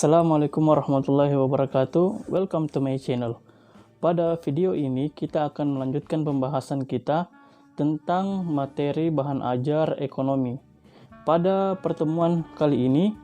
Assalamualaikum warahmatullahi wabarakatuh. Welcome to my channel. Pada video ini kita akan melanjutkan pembahasan kita tentang materi bahan ajar ekonomi. Pada pertemuan kali ini,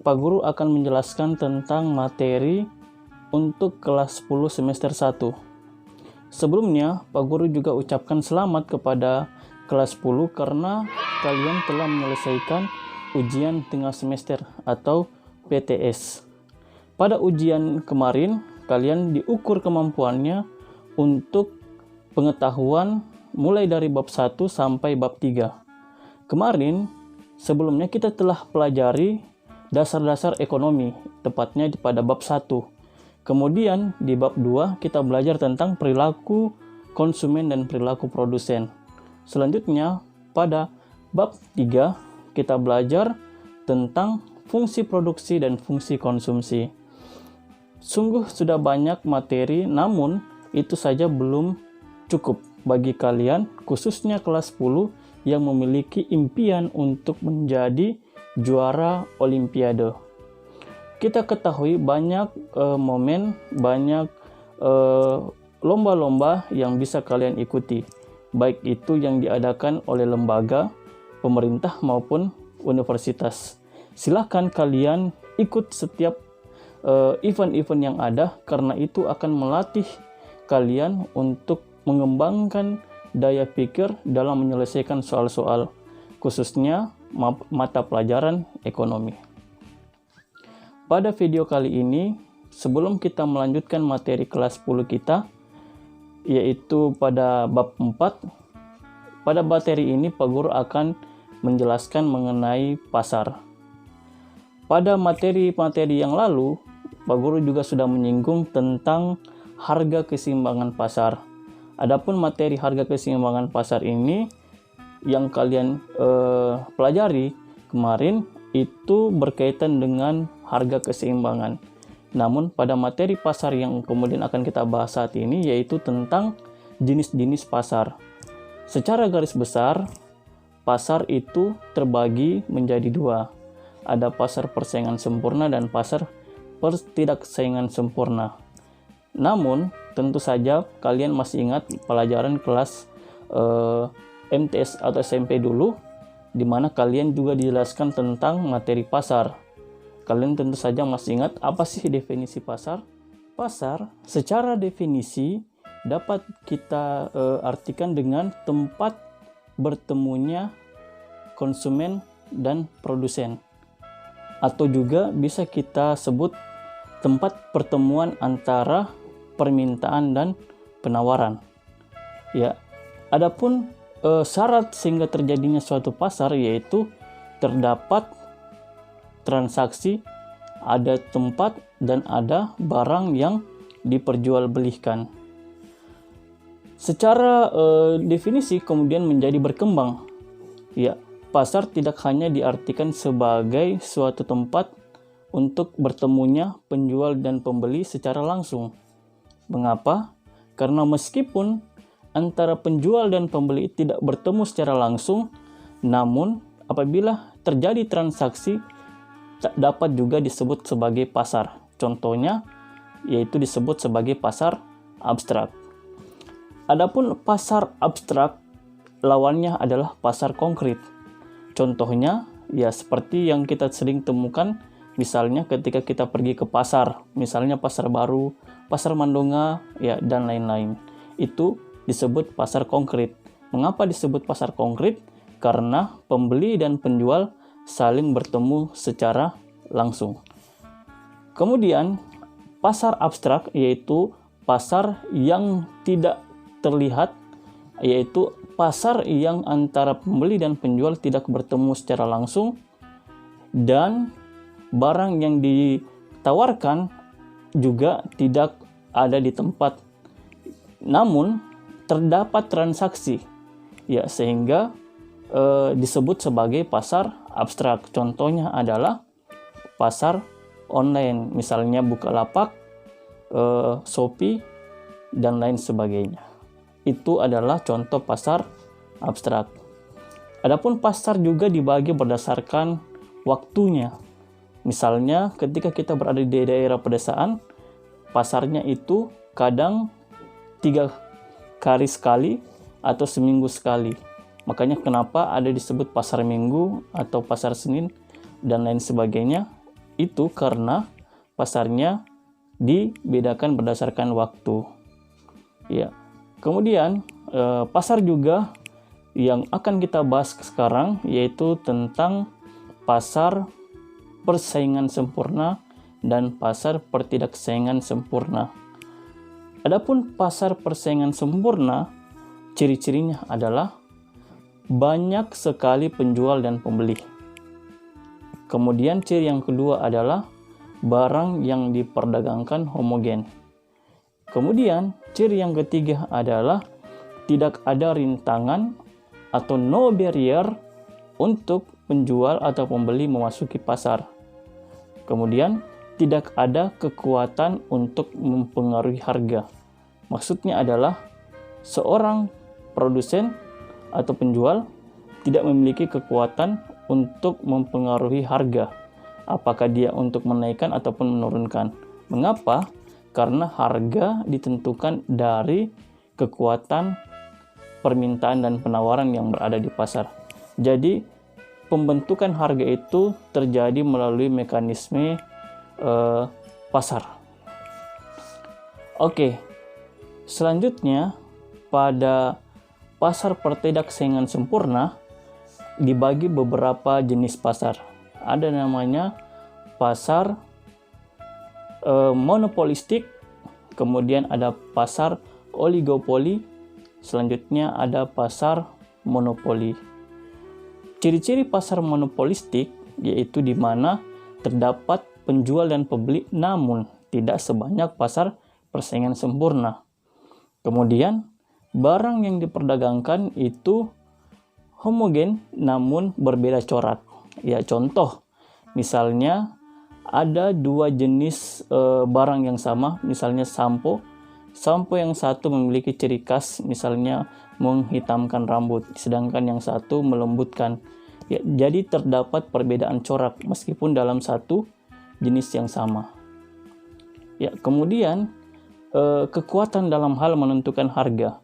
Pak Guru akan menjelaskan tentang materi untuk kelas 10 semester 1. Sebelumnya, Pak Guru juga ucapkan selamat kepada kelas 10 karena kalian telah menyelesaikan ujian tengah semester atau PTS. Pada ujian kemarin, kalian diukur kemampuannya untuk pengetahuan mulai dari bab 1 sampai bab 3. Kemarin, sebelumnya kita telah pelajari dasar-dasar ekonomi, tepatnya pada bab 1. Kemudian di bab 2 kita belajar tentang perilaku konsumen dan perilaku produsen. Selanjutnya pada bab 3 kita belajar tentang fungsi produksi dan fungsi konsumsi. Sungguh sudah banyak materi, namun itu saja belum cukup bagi kalian, khususnya kelas 10 yang memiliki impian untuk menjadi juara olimpiade. Kita ketahui banyak momen, banyak lomba-lomba yang bisa kalian ikuti, baik itu yang diadakan oleh lembaga, pemerintah maupun universitas. Silahkan kalian ikut setiap event-event yang ada, karena itu akan melatih kalian untuk mengembangkan daya pikir dalam menyelesaikan soal-soal, khususnya mata pelajaran ekonomi. Pada video kali ini, sebelum kita melanjutkan materi kelas 10 kita, yaitu pada bab 4, pada materi ini Pak Guru akan menjelaskan mengenai pasar. Pada materi-materi yang lalu, Pak Guru juga sudah menyinggung tentang harga keseimbangan pasar. Adapun materi harga keseimbangan pasar ini yang kalian pelajari kemarin itu berkaitan dengan harga keseimbangan. Namun pada materi pasar yang kemudian akan kita bahas saat ini yaitu tentang jenis-jenis pasar. Secara garis besar, pasar itu terbagi menjadi dua. Ada pasar persaingan sempurna dan pasar ketidaksaingan sempurna. Namun, tentu saja kalian masih ingat pelajaran kelas MTS atau SMP dulu, di mana kalian juga dijelaskan tentang materi pasar. Kalian tentu saja masih ingat apa sih definisi pasar? Pasar secara definisi dapat kita artikan dengan tempat bertemunya konsumen dan produsen. Atau juga bisa kita sebut tempat pertemuan antara permintaan dan penawaran. Ya, adapun syarat sehingga terjadinya suatu pasar yaitu terdapat transaksi, ada tempat dan ada barang yang diperjualbelikan. Secara definisi kemudian menjadi berkembang. Ya, pasar tidak hanya diartikan sebagai suatu tempat untuk bertemunya penjual dan pembeli secara langsung. Mengapa? Karena meskipun antara penjual dan pembeli tidak bertemu secara langsung, namun apabila terjadi transaksi dapat juga disebut sebagai pasar. Contohnya yaitu disebut sebagai pasar abstrak. Adapun pasar abstrak lawannya adalah pasar konkret. Contohnya ya seperti yang kita sering temukan, misalnya ketika kita pergi ke pasar, misalnya pasar baru, pasar Mandonga, ya dan lain-lain. Itu disebut pasar konkret. Mengapa disebut pasar konkret? Karena pembeli dan penjual saling bertemu secara langsung. Kemudian pasar abstrak yaitu pasar yang tidak terlihat, yaitu pasar yang antara pembeli dan penjual tidak bertemu secara langsung dan barang yang ditawarkan juga tidak ada di tempat, namun terdapat transaksi, ya sehingga disebut sebagai pasar abstrak. Contohnya adalah pasar online, misalnya Bukalapak, Shopee dan lain sebagainya. Itu adalah contoh pasar abstrak. Adapun pasar juga dibagi berdasarkan waktunya. Misalnya ketika kita berada di daerah pedesaan, pasarnya itu kadang 3 hari sekali atau seminggu sekali. Makanya kenapa ada disebut pasar minggu atau pasar Senin dan lain sebagainya, itu karena pasarnya dibedakan berdasarkan waktu. Ya. Kemudian pasar juga yang akan kita bahas sekarang yaitu tentang pasar persaingan sempurna dan pasar pertidaksaingan sempurna. Adapun pasar persaingan sempurna, ciri-cirinya adalah banyak sekali penjual dan pembeli. Kemudian ciri yang kedua adalah barang yang diperdagangkan homogen. Kemudian ciri yang ketiga adalah tidak ada rintangan atau no barrier untuk penjual atau pembeli memasuki pasar. Kemudian, tidak ada kekuatan untuk mempengaruhi harga. Maksudnya adalah seorang produsen atau penjual tidak memiliki kekuatan untuk mempengaruhi harga. Apakah dia untuk menaikkan ataupun menurunkan. Mengapa? Karena harga ditentukan dari kekuatan permintaan dan penawaran yang berada di pasar. Jadi, pembentukan harga itu terjadi melalui mekanisme pasar. Oke, selanjutnya pada pasar pertidaksaingan sempurna dibagi beberapa jenis pasar. Ada namanya pasar monopolistik, kemudian ada pasar oligopoli, selanjutnya ada pasar monopoli. Ciri-ciri pasar monopolistik yaitu di mana terdapat penjual dan pembeli namun tidak sebanyak pasar persaingan sempurna. Kemudian barang yang diperdagangkan itu homogen namun berbeda corak. Ya, contoh misalnya ada 2 jenis barang yang sama, misalnya sampo. Sampo yang satu memiliki ciri khas misalnya menghitamkan rambut, sedangkan yang satu melembutkan. Ya, jadi terdapat perbedaan corak meskipun dalam satu jenis yang sama. Ya, kemudian kekuatan dalam hal menentukan harga.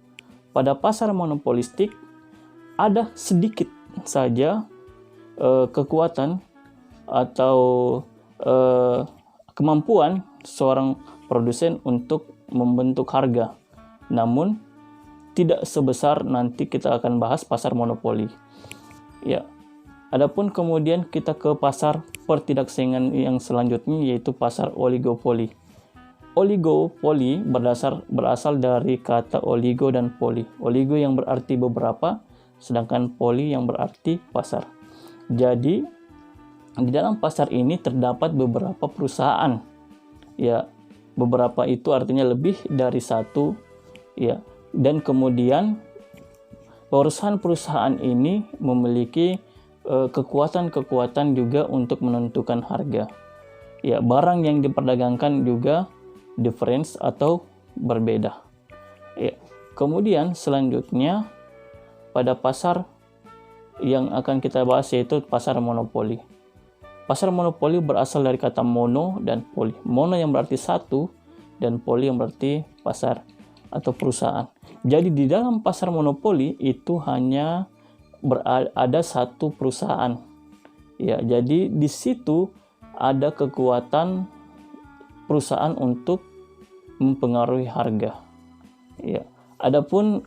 Pada pasar monopolistik ada sedikit saja kekuatan atau kemampuan seorang produsen untuk membentuk harga. Namun tidak sebesar nanti kita akan bahas pasar monopoli. Ya. Adapun kemudian kita ke pasar pertidaksaingan yang selanjutnya yaitu pasar oligopoli. Oligopoli berasal dari kata oligo dan poli. Oligo yang berarti beberapa, sedangkan poli yang berarti pasar. Jadi di dalam pasar ini terdapat beberapa perusahaan. Ya, beberapa itu artinya lebih dari satu. Ya. Dan kemudian perusahaan-perusahaan ini memiliki kekuatan-kekuatan juga untuk menentukan harga. Ya, barang yang diperdagangkan juga difference atau berbeda. Ya. Kemudian selanjutnya pada pasar yang akan kita bahas yaitu pasar monopoli. Pasar monopoli berasal dari kata mono dan poli. Mono yang berarti satu dan poli yang berarti pasar atau perusahaan. Jadi di dalam pasar monopoli itu hanya ada satu perusahaan. Ya, jadi di situ ada kekuatan perusahaan untuk mempengaruhi harga. Ya. Adapun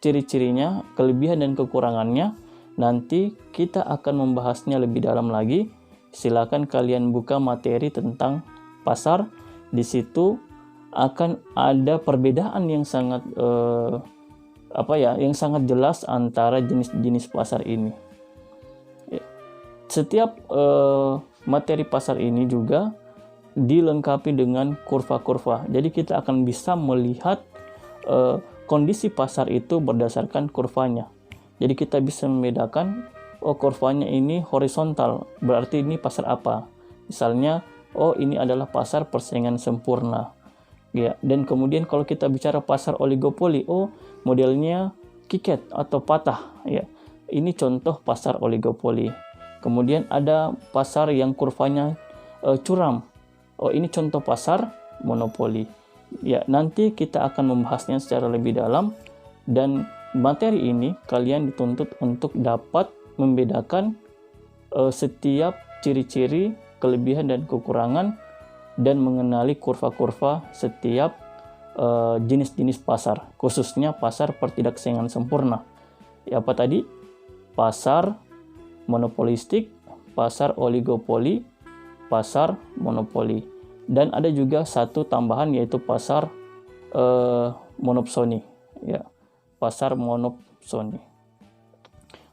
ciri-cirinya, kelebihan dan kekurangannya nanti kita akan membahasnya lebih dalam lagi. Silakan kalian buka materi tentang pasar. Di situ akan ada perbedaan yang sangat yang sangat jelas antara jenis-jenis pasar ini. Setiap materi pasar ini juga dilengkapi dengan kurva-kurva. Jadi kita akan bisa melihat kondisi pasar itu berdasarkan kurvanya. Jadi kita bisa membedakan, oh kurvanya ini horizontal, berarti ini pasar apa? Misalnya, oh ini adalah pasar persaingan sempurna. Ya, dan kemudian kalau kita bicara pasar oligopoli, oh modelnya kiket atau patah. Ya, ini contoh pasar oligopoli. Kemudian ada pasar yang kurvanya curam. Oh, ini contoh pasar monopoli. Ya, nanti kita akan membahasnya secara lebih dalam, dan materi ini kalian dituntut untuk dapat membedakan setiap ciri-ciri, kelebihan dan kekurangan, dan mengenali kurva-kurva setiap jenis-jenis pasar, khususnya pasar pertidaksaingan sempurna. Ya, apa tadi? Pasar monopolistik, pasar oligopoli, pasar monopoli. Dan ada juga satu tambahan, yaitu pasar monopsoni. Ya, pasar monopsoni.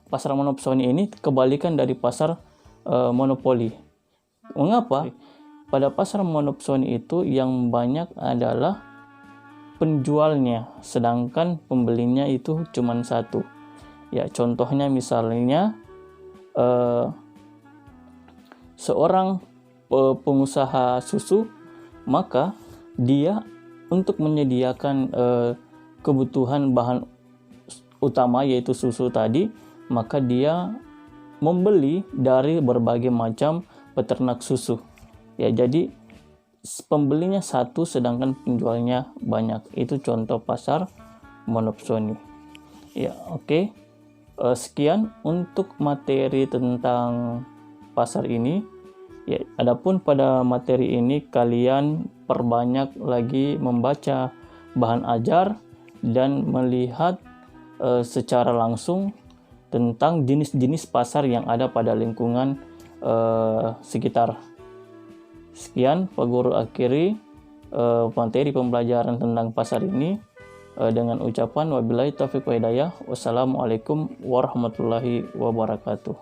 Pasar monopsoni ini kebalikan dari pasar monopoli. Mengapa? Pada pasar monopsoni itu yang banyak adalah penjualnya, sedangkan pembelinya itu cuma satu. Ya, contohnya misalnya seorang pengusaha susu, maka dia untuk menyediakan kebutuhan bahan utama yaitu susu tadi, maka dia membeli dari berbagai macam peternak susu. Ya, jadi pembelinya satu sedangkan penjualnya banyak. Itu contoh pasar monopsoni. Ya, oke. Sekian untuk materi tentang pasar ini. Ya, adapun pada materi ini kalian perbanyak lagi membaca bahan ajar dan melihat secara langsung tentang jenis-jenis pasar yang ada pada lingkungan sekitar. Sekian, Pak Guru akhiri materi pembelajaran tentang pasar ini dengan ucapan wabillahi taufiq wa hidayah. Wassalamualaikum warahmatullahi wabarakatuh.